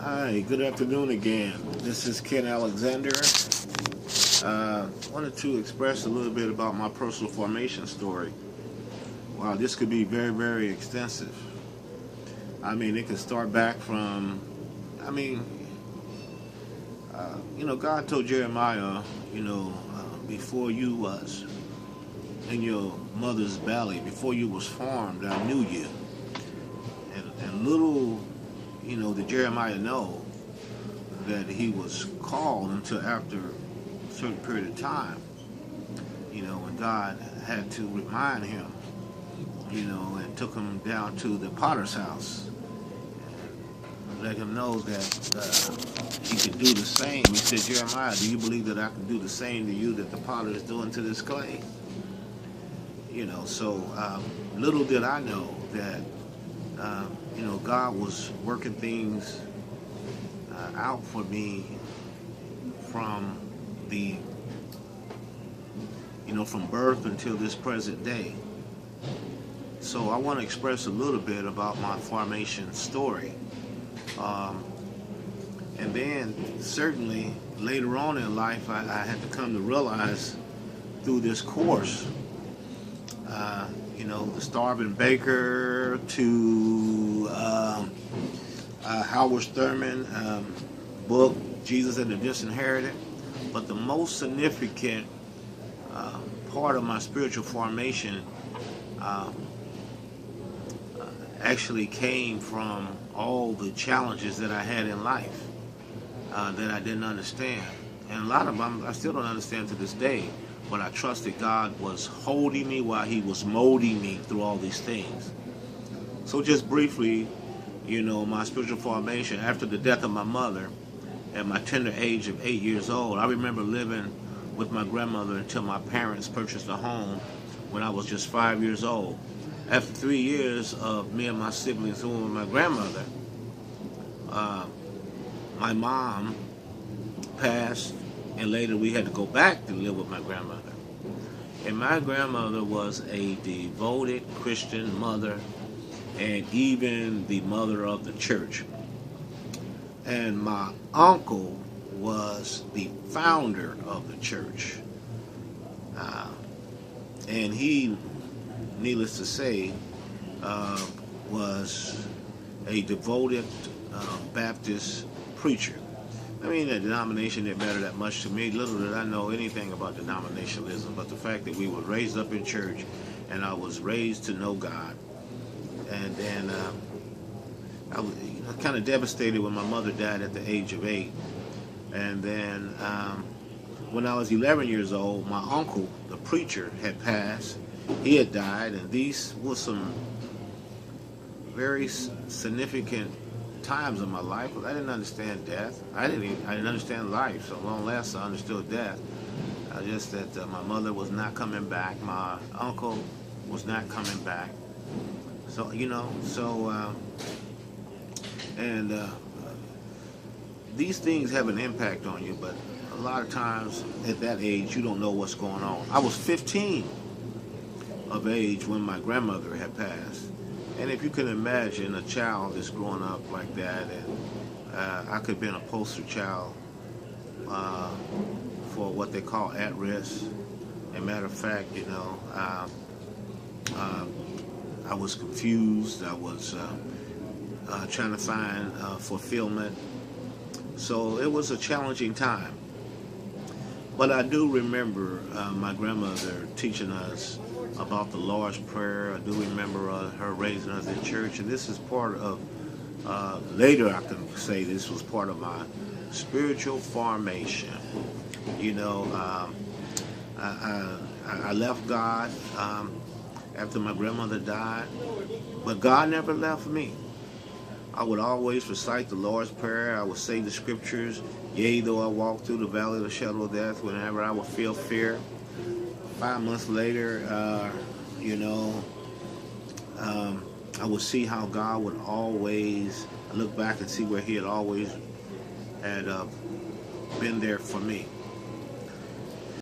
Hi, good afternoon again. This is Ken Alexander. Wanted to express a little bit about my personal formation story. Wow, this could be very, very extensive. It could start back from, I mean, God told Jeremiah, before you was in your mother's belly, before you was formed, I knew you. And little, did Jeremiah know that he was called until after a certain period of time, when God had to remind him, and took him down to the potter's house and let him know that he could do the same. He said, Jeremiah, do you believe that I can do the same to you that the potter is doing to this clay? Little did I know that, God was working things out for me from the, from birth until this present day. So I want to express a little bit about my formation story. And then certainly later on in life, I had to come to realize through this course, the Starving Baker to Howard Thurman book, Jesus and the Disinherited. But the most significant part of my spiritual formation actually came from all the challenges that I had in life that I didn't understand. And a lot of them I still don't understand to this day, but I trusted God was holding me while he was molding me through all these things. So just briefly, my spiritual formation, after the death of my mother, at my tender age of 8 years old, I remember living with my grandmother until my parents purchased a home when I was just 5 years old. After 3 years of me and my siblings living with my grandmother, my mom passed, and later we had to go back to live with my grandmother. And my grandmother was a devoted Christian mother, and even the mother of the church. And my uncle was the founder of the church. And he, needless to say, was a devoted Baptist preacher. The denomination didn't matter that much to me. Little did I know anything about denominationalism, but the fact that we were raised up in church and I was raised to know God. And then I was kind of devastated when my mother died at the age of 8. And then when I was 11 years old, my uncle, the preacher, had passed. He had died, and these were some very significant times in my life. I didn't understand death. I didn't understand life. So long last I understood death. Just that my mother was not coming back. My uncle was not coming back. So these things have an impact on you, but a lot of times at that age you don't know what's going on. I was 15 of age when my grandmother had passed. And if you can imagine a child that's growing up like that, and I could have been a poster child for what they call at risk. As a matter of fact, I was confused. I was trying to find fulfillment. So it was a challenging time. But I do remember my grandmother teaching us about the Lord's Prayer. I do remember her raising us in church, and this is part of, later I can say this was part of my spiritual formation. I left God after my grandmother died, but God never left me. I would always recite the Lord's Prayer. I would say the scriptures, yea, though I walk through the valley of the shadow of death, whenever I would feel fear. 5 months later, I would see how God would always, I look back and see where he had always been there for me.